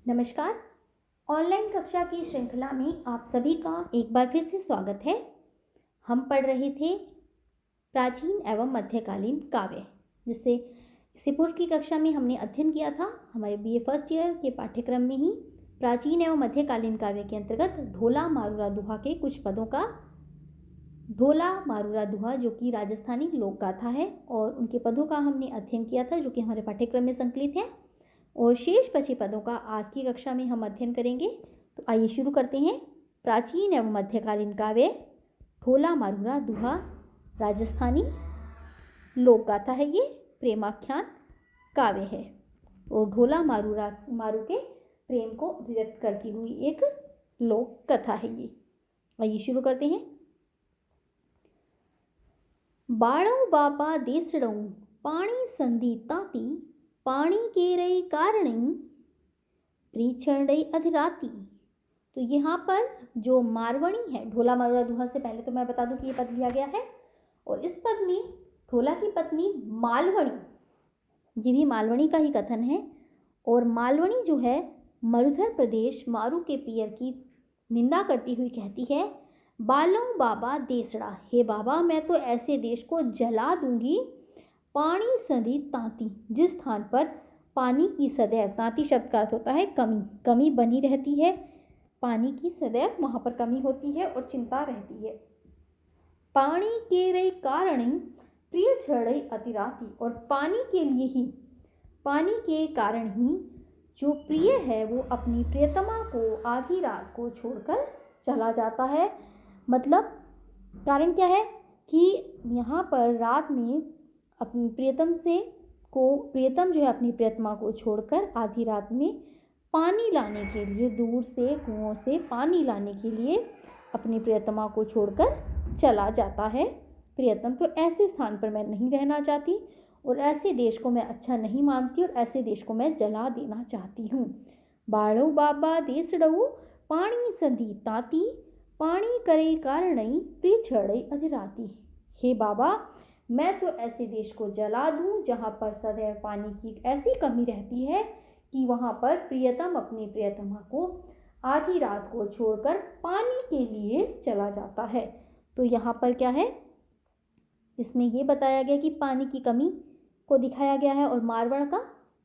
नमस्कार। ऑनलाइन कक्षा की श्रृंखला में आप सभी का एक बार फिर से स्वागत है। हम पढ़ रहे थे प्राचीन एवं मध्यकालीन काव्य, जिससे इससे पूर्व की कक्षा में हमने अध्ययन किया था हमारे बीए फर्स्ट ईयर के पाठ्यक्रम में ही प्राचीन एवं मध्यकालीन काव्य के अंतर्गत ढोला मारूरा दुहा के कुछ पदों का ढोला मारूरा दुहा, जो कि राजस्थानी लोक गाथा है, और उनके पदों का हमने अध्ययन किया था, जो कि हमारे पाठ्यक्रम में संकलित है। और शेष बचे पदों का आज की कक्षा में हम अध्ययन करेंगे। तो आइए शुरू करते हैं। प्राचीन एवं मध्यकालीन काव्य ढोला मारूरा दुहा राजस्थानी लोक गाथा है, ये प्रेमाख्यान काव्य है और ढोला मारू के प्रेम को अभिव्यक्त करती हुई एक लोक कथा है ये। आइए शुरू करते हैं। बाळों बापा देसड़ों पाणी संधि ताती, पाणी के रई कारणी प्रीछण रई अधराती। तो यहाँ पर जो मारवणी है, ढोला मारूरा दुहा से पहले तो मैं बता दूं कि ये पद लिया गया है, और इस पद में ढोला की पत्नी मालवणी, ये भी मालवणी का ही कथन है। और मालवणी जो है मरुधर प्रदेश मारू के पियर की निंदा करती हुई कहती है, बालों बाबा देसड़ा, हे बाबा मैं तो ऐसे देश को जला दूंगी। पानी संधि तांती, जिस स्थान पर पानी की सदैव, तांती शब्द का अर्थ होता है कमी, कमी बनी रहती है, पानी की सदैव वहां पर कमी होती है और चिंता रहती है। पानी के रई कारण प्रिय छड़ई अतिराती, और पानी के लिए ही, पानी के कारण ही जो प्रिय है वो अपनी प्रियतमा को आधी रात को छोड़कर चला जाता है। मतलब कारण क्या है कि यहाँ पर रात में अपनी प्रियतम जो है अपनी प्रियतमा को छोड़कर आधी रात में पानी लाने के लिए, दूर से कुओं से पानी लाने के लिए अपनी प्रियतमा को छोड़कर चला जाता है। प्रियतम, तो ऐसे स्थान पर मैं नहीं रहना चाहती और ऐसे देश को मैं अच्छा नहीं मानती और ऐसे देश को मैं जला देना चाहती हूँ। बाळो बाबा देसड़ऊ पाणी संधि ताती, पाणी करे कारणई प्रीछड़ई अधिराती। हे बाबा मैं तो ऐसे देश को जला दूं जहां पर सदैव पानी की ऐसी कमी रहती है कि वहां पर प्रियतम अपनी प्रियतमा को आधी रात को छोड़कर पानी के लिए चला जाता है। तो यहाँ पर क्या है, इसमें ये बताया गया कि पानी की कमी को दिखाया गया है और मारवाड़ का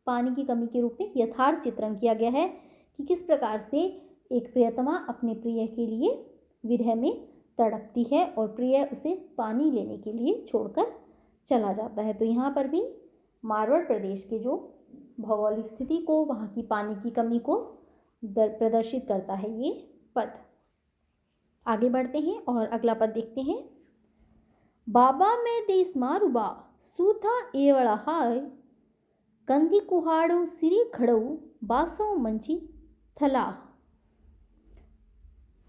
पानी की कमी के रूप में यथार्थ चित्रण किया गया है कि किस प्रकार से एक प्रियतमा अपने प्रिय के लिए विरह में तड़पती है और प्रिय उसे पानी लेने के लिए छोड़कर चला जाता है। तो यहाँ पर भी मारवाड़ प्रदेश के जो भौगोलिक स्थिति को, वहाँ की पानी की कमी को प्रदर्शित करता है ये पद। आगे बढ़ते हैं और अगला पद देखते हैं। बाबा मैं देश मारूबा सूथा एवड़ा हाय, कंधी कुहाड़ो सिरी खड़ऊ बासों मंची थला।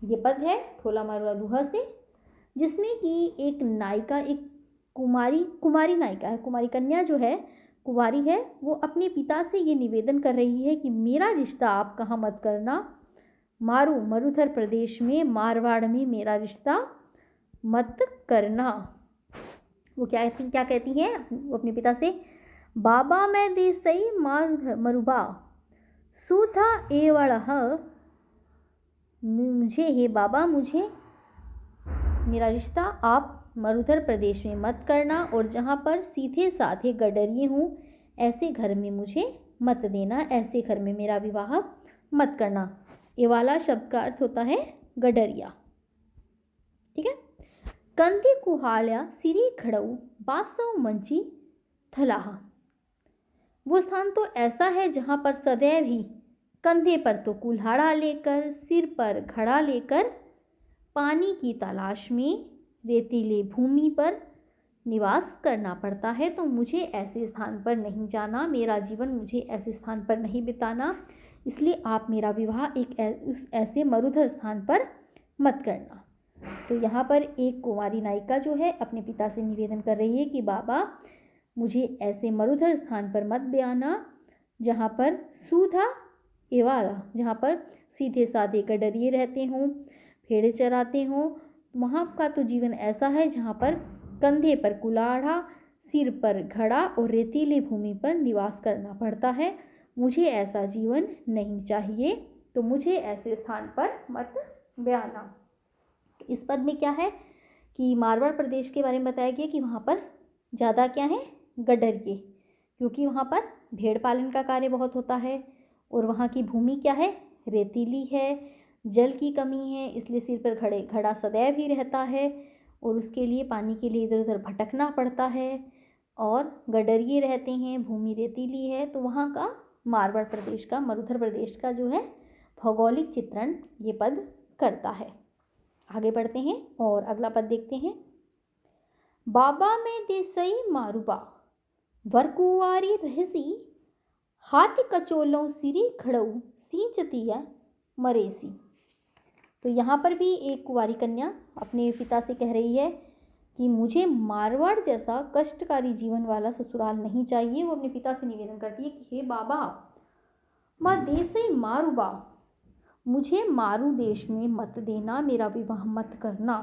ये पद है ढोला मारूरा दुहा से, जिसमें कि एक नायिका, एक कुमारी नायिका है, कुमारी कन्या जो है, कुंवारी है, वो अपने पिता से ये निवेदन कर रही है कि मेरा रिश्ता आप कहाँ मत करना, मरुधर प्रदेश में, मारवाड़ में मेरा रिश्ता मत करना। वो क्या कहती है वो अपने पिता से, बाबा मैं देसई मरुबा सूथा एवड़ह, मुझे, हे बाबा मुझे मेरा रिश्ता आप मरुधर प्रदेश में मत करना, और जहाँ पर सीधे साधे गडरिये हूँ ऐसे घर में मुझे मत देना, ऐसे घर में मेरा विवाह मत करना। ये वाला शब्द का अर्थ होता है गडरिया, ठीक है। कंधे कुहाड़ा सिरी खड़ऊ बासव मंची थलाहा, वो स्थान तो ऐसा है जहाँ पर सदैव ही कंधे पर तो कुल्हाड़ा लेकर, सिर पर घड़ा लेकर पानी की तलाश में रेतीली भूमि पर निवास करना पड़ता है। तो मुझे ऐसे स्थान पर नहीं जाना, मेरा जीवन मुझे ऐसे स्थान पर नहीं बिताना, इसलिए आप मेरा विवाह एक ऐसे मरुधर स्थान पर मत करना। तो यहाँ पर एक कुंवारी नायिका जो है अपने पिता से निवेदन कर रही है कि बाबा मुझे ऐसे मरुधर स्थान पर मत ब्याना जहाँ पर सूधा एवारा, जहाँ पर सीधे साधे गडरिये रहते हों, भेड़े चराते हों। वहाँ का तो जीवन ऐसा है जहाँ पर कंधे पर कुल्हाड़ा, सिर पर घड़ा और रेतीली भूमि पर निवास करना पड़ता है। मुझे ऐसा जीवन नहीं चाहिए, तो मुझे ऐसे स्थान पर मत ब्याना। इस पद में क्या है कि मारवाड़ प्रदेश के बारे में बताया गया कि वहाँ पर ज़्यादा क्या है, गडरिये, क्योंकि वहाँ पर भेड़ पालन का कार्य बहुत होता है और वहाँ की भूमि क्या है, रेतीली है, जल की कमी है, इसलिए सिर पर घड़ा सदैव ही रहता है और उसके लिए पानी के लिए इधर उधर भटकना पड़ता है और गडरिये रहते हैं, भूमि रेतीली है। तो वहाँ का मारवाड़ प्रदेश का, मरुधर प्रदेश का जो है भौगोलिक चित्रण ये पद करता है। आगे बढ़ते हैं और अगला पद देखते हैं। बाबा में देसई मारूबा वरकुवारी रहसी, हाथी कचोलों सिरी खड़ऊ सींचतिया मरेसी। तो यहाँ पर भी एक कुंवारी कन्या अपने पिता से कह रही है कि मुझे मारवाड़ जैसा कष्टकारी जीवन वाला ससुराल नहीं चाहिए। वो अपने पिता से निवेदन करती है कि हे बाबा, माँ देसई मारूबा, मुझे मारू देश में मत देना, मेरा विवाह मत करना।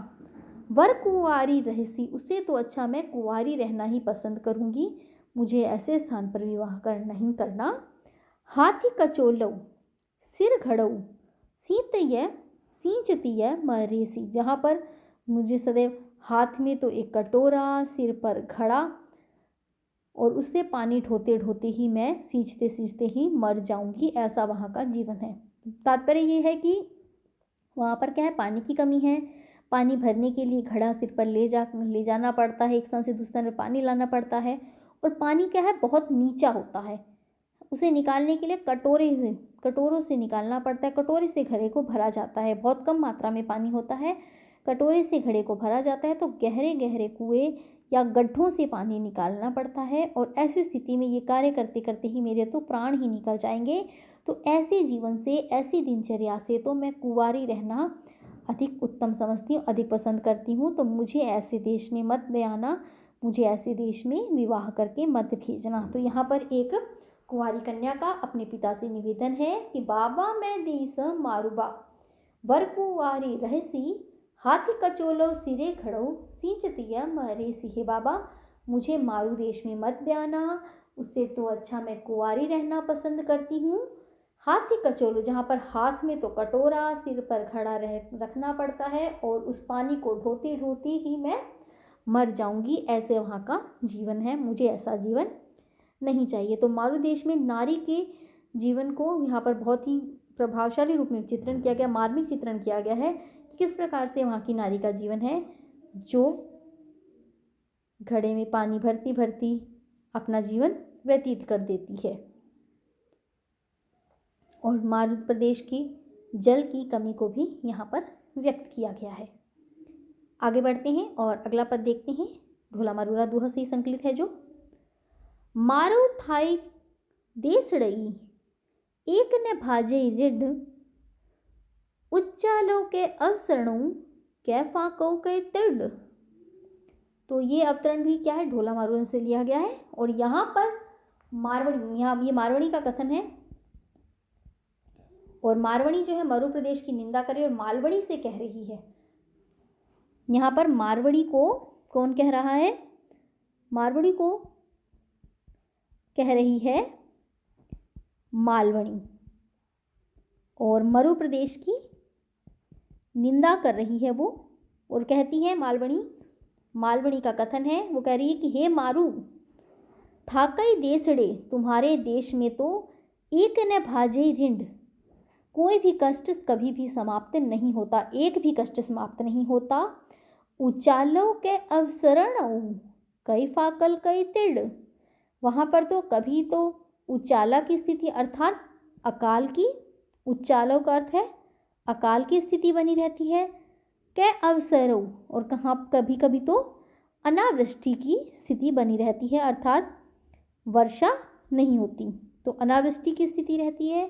वर कुंवारी रहसी, उससे तो अच्छा मैं कुंवारी रहना ही पसंद करूंगी, मुझे ऐसे स्थान पर विवाह नहीं करना। हाथी कचोलो सिर घड़ऊ सींचतीय मरेसी, जहाँ पर मुझे सदैव हाथ में तो एक कटोरा, सिर पर घड़ा और उससे पानी ढोते ढोते ही मैं सींचते सींचते ही मर जाऊंगी, ऐसा वहाँ का जीवन है। तात्पर्य ये है कि वहाँ पर क्या है, पानी की कमी है, पानी भरने के लिए घड़ा सिर पर ले जाना पड़ता है, एक स्थान से दूसरे स्थान पर पानी लाना पड़ता है और पानी क्या है, बहुत नीचा होता है, उसे निकालने के लिए कटोरों से निकालना पड़ता है, कटोरे से घड़े को भरा जाता है, बहुत कम मात्रा में पानी होता है, कटोरे से घड़े को भरा जाता है, तो गहरे गहरे कुएं या गड्ढों से पानी निकालना पड़ता है और ऐसी स्थिति में ये कार्य करते करते ही मेरे तो प्राण ही निकल जाएंगे। तो ऐसे जीवन से, ऐसी दिनचर्या से तो मैं कुंवारी रहना अधिक उत्तम समझती हूँ, अधिक पसंद करती हूँ। तो मुझे ऐसे देश में मत ले आना, मुझे ऐसे देश में विवाह करके मत भेजना। तो यहाँ पर एक कुंवारी कन्या का अपने पिता से निवेदन है कि बाबा मैं देश मारूबा वर कुंवारी रहसी, हाथी कचोलो सिरे खड़ो सींचतिया मरेसी। हे बाबा, मुझे मारू देश में मत ब्याना, उससे तो अच्छा मैं कुंवारी रहना पसंद करती हूँ। हाथी कचोलो, जहाँ पर हाथ में तो कटोरा, सिर पर घड़ा रखना पड़ता है और उस पानी को ढोते ढोते ही मैं मर जाऊंगी, ऐसे वहाँ का जीवन है, मुझे ऐसा जीवन नहीं चाहिए। तो मारू देश में नारी के जीवन को यहाँ पर बहुत ही प्रभावशाली रूप में चित्रण किया गया, मार्मिक चित्रण किया गया है कि किस प्रकार से वहाँ की नारी का जीवन है, जो घड़े में पानी भरती भरती अपना जीवन व्यतीत कर देती है और मारू प्रदेश की जल की कमी को भी यहाँ पर व्यक्त किया गया है। आगे बढ़ते हैं और अगला पद देखते हैं। ढोला मारूरा दोहा से संकलित है जो। मारू थाई देसड़ई एक ने भाजे रिड, उच्चालो के अवसरणों कै फाको के तिड। तो ये अवतरण भी क्या है, ढोला मारूरा से लिया गया है और यहाँ पर मारवाड़ी, यहाँ ये मारवाड़ी का कथन है और मारवाड़ी जो है मरु प्रदेश की निंदा कर रही है और मालवणी से कह रही है। यहाँ पर मारवाड़ी को कौन कह रहा है, मारवाड़ी को कह रही है मालवणी और मरु प्रदेश की निंदा कर रही है वो, और कहती है मालवणी का कथन है, वो कह रही है कि हे मारू, थाकई देसड़े, तुम्हारे देश में तो एक न भाजे रिंड, कोई भी कष्ट कभी भी समाप्त नहीं होता, एक भी कष्ट समाप्त नहीं होता। उचालो के अवसरण कई फाकल कई तिड़, वहाँ पर तो कभी तो उचाला की स्थिति अर्थात अकाल की, उचालो का अर्थ है अकाल की स्थिति बनी रहती है, कै अवसरों, और कहाँ कभी कभी तो अनावृष्टि की स्थिति बनी रहती है, अर्थात वर्षा नहीं होती, तो अनावृष्टि की स्थिति रहती है।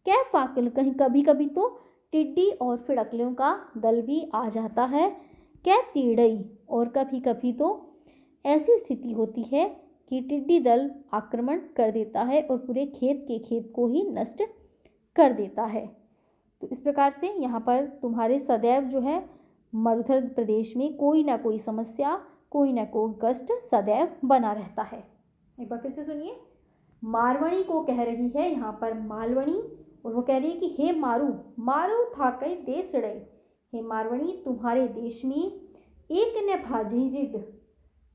कै फाकल, कहीं कभी कभी तो टिड्डी और फिड़कलियों का दल भी आ जाता है। कै तीड़ई, और कभी कभी तो ऐसी स्थिति होती है कि टिड्डी दल आक्रमण कर देता है और पूरे खेत को ही नष्ट कर देता है। तो इस प्रकार से यहाँ पर तुम्हारे सदैव जो है मरुधर प्रदेश में कोई ना कोई समस्या, कोई ना कोई कष्ट सदैव बना रहता है। एक बार फिर से सुनिए। मारवणी को कह रही है यहाँ पर मालवणी, और वो कह रही है कि हे मारू, मारू था कई देश रहे, हे मारवणी तुम्हारे देश में एक न भाजी रिड,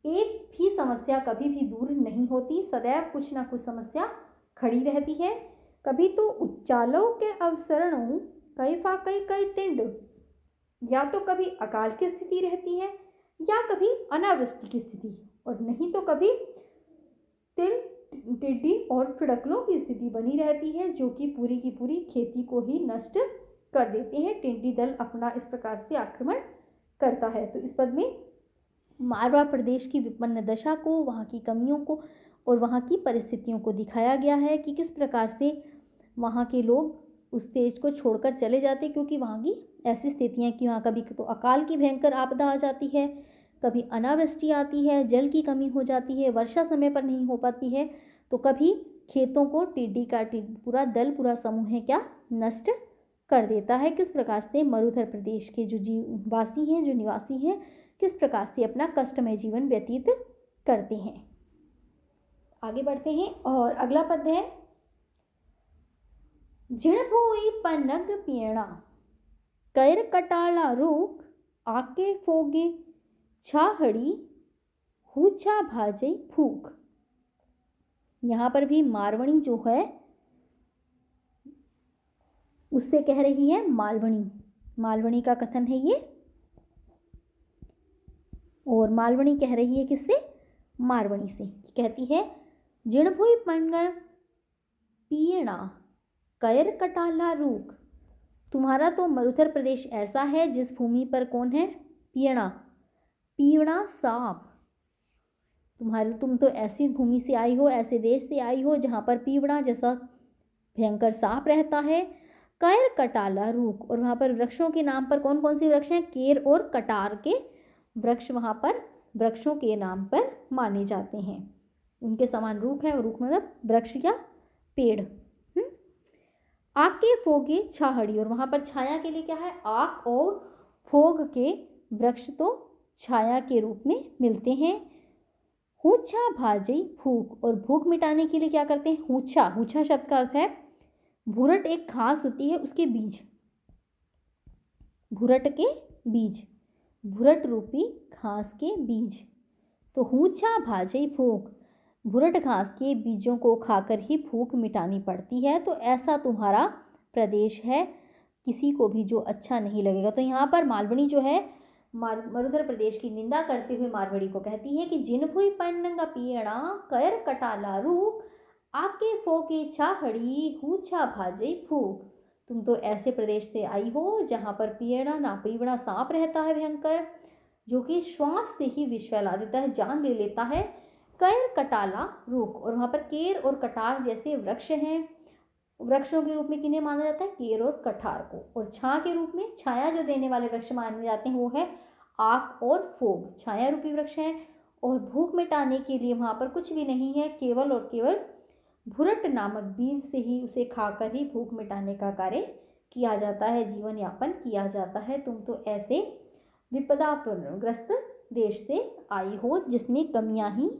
एक भी समस्या कभी भी दूर नहीं होती, सदैव कुछ ना कुछ समस्या खड़ी रहती है। कभी तो उच्चालो के अवसरणों कई फाकई कई तिंड, या तो कभी अकाल की स्थिति रहती है या कभी अनावृष्टि की स्थिति, और नहीं तो कभी तिल टिड्डी और फिड़कलों की स्थिति बनी रहती है, जो कि पूरी की पूरी खेती को ही नष्ट कर देते हैं। टिड्डी दल अपना इस प्रकार से आक्रमण करता है। तो इस पद में मारवाड़ प्रदेश की विपन्न दशा को, वहाँ की कमियों को और वहाँ की परिस्थितियों को दिखाया गया है कि किस प्रकार से वहाँ के लोग उस देश को छोड़कर चले जाते, क्योंकि वहाँ की ऐसी स्थितियाँ कि वहाँ कभी तो अकाल की भयंकर आपदा आ जाती है, कभी अनावृष्टि आती है, जल की कमी हो जाती है, वर्षा समय पर नहीं हो पाती है, तो कभी खेतों को टिड्डी का पूरा दल, पूरा समूह है क्या नष्ट कर देता है। किस प्रकार से मरुधर प्रदेश के जो वासी हैं, जो निवासी हैं, किस प्रकार से अपना कष्टमय जीवन व्यतीत करते हैं। आगे बढ़ते हैं और अगला पद है झिणभोई पनग पियणा, कैर कटाला रूख, आके फोगे छाहड़ी, हुछा भाजई फूक। यहाँ पर भी मारवणी जो है उससे कह रही है मालवणी, मालवणी का कथन है ये, और मालवणी कह रही है किससे, मारवणी से। कहती है जिणभुई पनगर पियणा, कैर कटाला रूख, तुम्हारा तो मरुधर प्रदेश ऐसा है जिस भूमि पर कौन है, पियणा, पीवड़ा सांप, तुम तो ऐसी भूमि से आई हो, ऐसे देश से आई हो जहां पर पीवड़ा जैसा भयंकर सांप रहता है। कैर कटाला रूख, और वहां पर वृक्षों के नाम पर कौन कौन से वृक्ष हैं, केर और कटार के वृक्ष वहां पर वृक्षों के नाम पर माने जाते हैं, उनके समान रूख है, रूख मतलब वृक्ष या पेड़। आक के फोगे छाहड़ी, और वहां पर छाया के लिए क्या है, आक और फोग के वृक्ष तो छाया के रूप में मिलते हैं। हूछा भाजई फूक, और भूख मिटाने के लिए क्या करते हैं, हूछा, हूछा शब्द का अर्थ है भूरट, एक घास होती है उसके बीज, भूरट के बीज, भूरट रूपी घास के बीज, तो हूछा भाजई फूक, भूरट घास के बीजों को खाकर ही भूख मिटानी पड़ती है। तो ऐसा तुम्हारा प्रदेश है, किसी को भी जो अच्छा नहीं लगेगा। तो यहाँ पर मालवणी जो है मरुधर प्रदेश की निंदा करते हुए मारवाड़ी को कहती है कि जिनभुई पन्नंगा पियणा, कैर कटाला रूख, आके फोके छाहड़ी, हूछा भाजई फूक। तुम तो ऐसे प्रदेश से आई हो जहाँ पर पियणा नापीवड़ा सांप रहता है भयंकर, जो कि श्वास से ही विष फैला देता है, जान ले लेता है। कैर कटाला रूख, और वहां पर केर और कटार जैसे वृक्ष हैं, वृक्षों के रूप में किन्हें माना जाता है, केर और कठार को, और छाया के रूप में छाया जो देने वाले वृक्ष माने जाते हैं वो है आक और फोग, छाया रूपी वृक्ष है। और भूख मिटाने के लिए वहां पर कुछ भी नहीं है, केवल और केवल भुरट नामक बीज से ही, उसे खाकर ही भूख मिटाने का कार्य किया जाता है, जीवन यापन किया जाता है। तुम तो ऐसे विपदाग्रस्त देश से आई हो जिसमें कमियां ही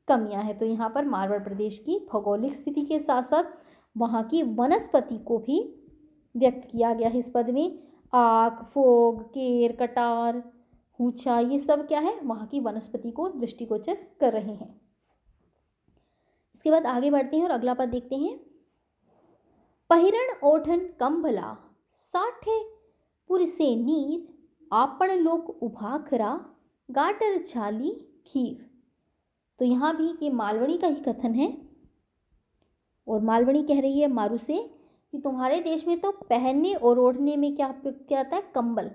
कमियां हैं। तो यहाँ पर मारवाड़ प्रदेश की भौगोलिक स्थिति के साथ साथ वहाँ की वनस्पति को भी व्यक्त किया गया है इस पद में। आक, फोग, केर, कटार, हूछा, ये सब क्या है, वहाँ की वनस्पति को दृष्टिगोचर कर रहे हैं। इसके बाद आगे बढ़ते हैं और अगला पद देखते हैं। पहिरण ओठन कंबला, साठे पुरसे नीर, आपन लोक उभाखरा, गाटर छाली खीर। तो यहाँ भी ये मालवणी का ही कथन है, और मालवणी कह रही है मारू से कि तुम्हारे देश में तो पहनने और ओढ़ने में क्या आता है, कंबल,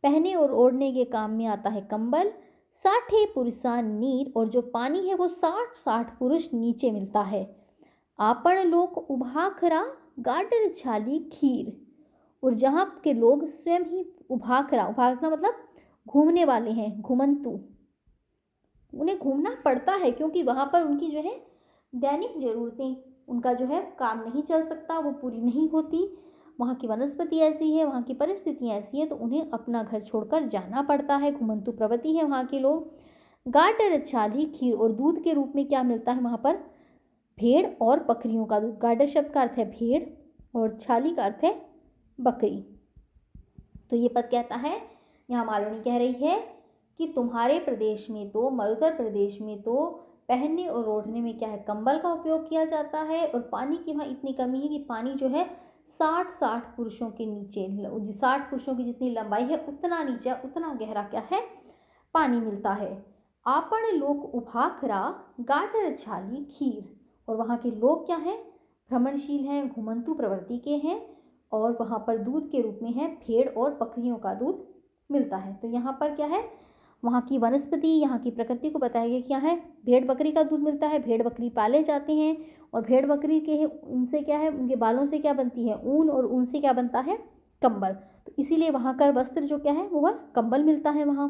पहने और ओढ़ने के काम में आता है कंबल। 60 पुरुषा नीर, और जो पानी है वो 60 पुरुष नीचे मिलता है। आपन लोग उभाखरा, गाडर छाली खीर, और जहाँ के लोग स्वयं ही उभाखरा, उभाखरा मतलब घूमने वाले हैं, घुमंतु, उन्हें घूमना पड़ता है क्योंकि वहाँ पर उनकी जो है दैनिक जरूरतें, उनका जो है काम नहीं चल सकता, वो पूरी नहीं होती, वहाँ की वनस्पति ऐसी है, वहाँ की परिस्थितियाँ ऐसी हैं, तो उन्हें अपना घर छोड़कर जाना पड़ता है, घुमंतु प्रवृत्ति है वहाँ के लोग। गाटर छाली खीर, और दूध के रूप में क्या मिलता है वहाँ पर, भेड़ और बकरियों का दूध। गाडर शब्द का अर्थ है भेड़ और छाली का अर्थ है बकरी। तो ये पद कहता है, यहाँ मालवणी कह रही है कि तुम्हारे प्रदेश में तो, मरुधर प्रदेश में तो पहनने और ओढ़ने में क्या है, कंबल का उपयोग किया जाता है, और पानी की वहाँ इतनी कमी है कि पानी जो है 60 पुरुषों के नीचे, 60 पुरुषों की जितनी लंबाई है उतना नीचे, उतना गहरा क्या है, पानी मिलता है। आपण लोक उभाखरा गाडर छाली खीर। और वहाँ के लोग क्या है, भ्रमणशील हैं, घुमंतु प्रवृत्ति के हैं, और वहाँ पर दूध के रूप में है भेड़ और बकरियों का दूध मिलता है। तो यहाँ पर क्या है, वहाँ की वनस्पति, यहाँ की प्रकृति को बताया गया क्या है, भेड़ बकरी का दूध मिलता है, भेड़ बकरी पाले जाते हैं, और भेड़ बकरी के उनसे क्या है, उनके बालों से क्या बनती है, ऊन, और ऊन से क्या बनता है, कंबल। तो इसीलिए वहाँ का वस्त्र जो क्या है, वो कंबल मिलता है वहाँ।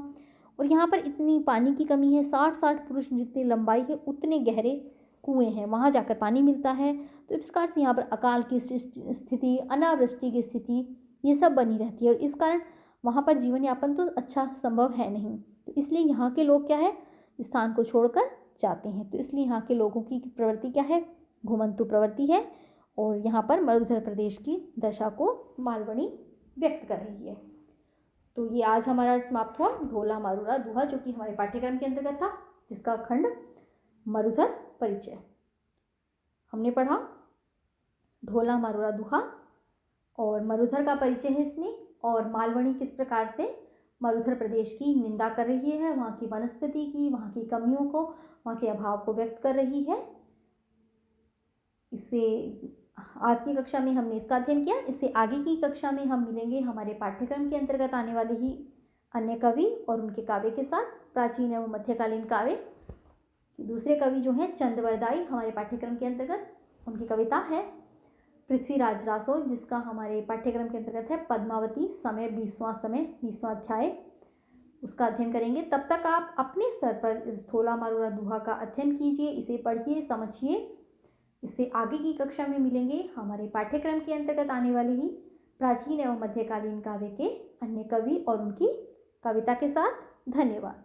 और यहाँ पर इतनी पानी की कमी है, 60 पुरुष जितनी लंबाई है उतने गहरे कुएं हैं, वहाँ जाकर पानी मिलता है। तो इस प्रकार से यहाँ पर अकाल की स्थिति, अनावृष्टि की स्थिति, ये सब बनी रहती है, और इस कारण वहाँ पर जीवन यापन तो अच्छा संभव है नहीं। तो इसलिए यहाँ के लोग क्या है, स्थान को छोड़कर जाते हैं। तो इसलिए यहाँ के लोगों की प्रवृत्ति क्या है, घुमंतु प्रवृत्ति है। और यहाँ पर मरुधर प्रदेश की दशा को मालवणी व्यक्त कर रही है। तो ये आज हमारा समाप्त हुआ ढोला मारूरा दुहा, जो कि हमारे पाठ्यक्रम के अंतर्गत था, जिसका खंड मरुधर परिचय। हमने पढ़ा ढोला मारूरा दुहा और मरुधर का परिचय है इसमें, और मालवणी किस प्रकार से मरुधर प्रदेश की निंदा कर रही है, वहाँ की वनस्पति की, वहाँ की कमियों को, वहाँ के अभाव को व्यक्त कर रही है। इससे आज की कक्षा में हमने इसका अध्ययन किया। इससे आगे की कक्षा में हम मिलेंगे हमारे पाठ्यक्रम के अंतर्गत आने वाले ही अन्य कवि और उनके काव्य के साथ। प्राचीन एवं मध्यकालीन काव्य, दूसरे कवि जो हैं चंदवरदाई हमारे पाठ्यक्रम के अंतर्गत, उनकी कविता है पृथ्वीराज रासो, जिसका हमारे पाठ्यक्रम के अंतर्गत है पद्मावती समय 20वां अध्याय, उसका अध्ययन करेंगे। तब तक आप अपने स्तर पर इस ढोला मारूरा दुहा का अध्ययन कीजिए, इसे पढ़िए, समझिए। इससे आगे की कक्षा में मिलेंगे हमारे पाठ्यक्रम के अंतर्गत आने वाले ही प्राचीन एवं मध्यकालीन काव्य के अन्य कवि और उनकी कविता के साथ। धन्यवाद।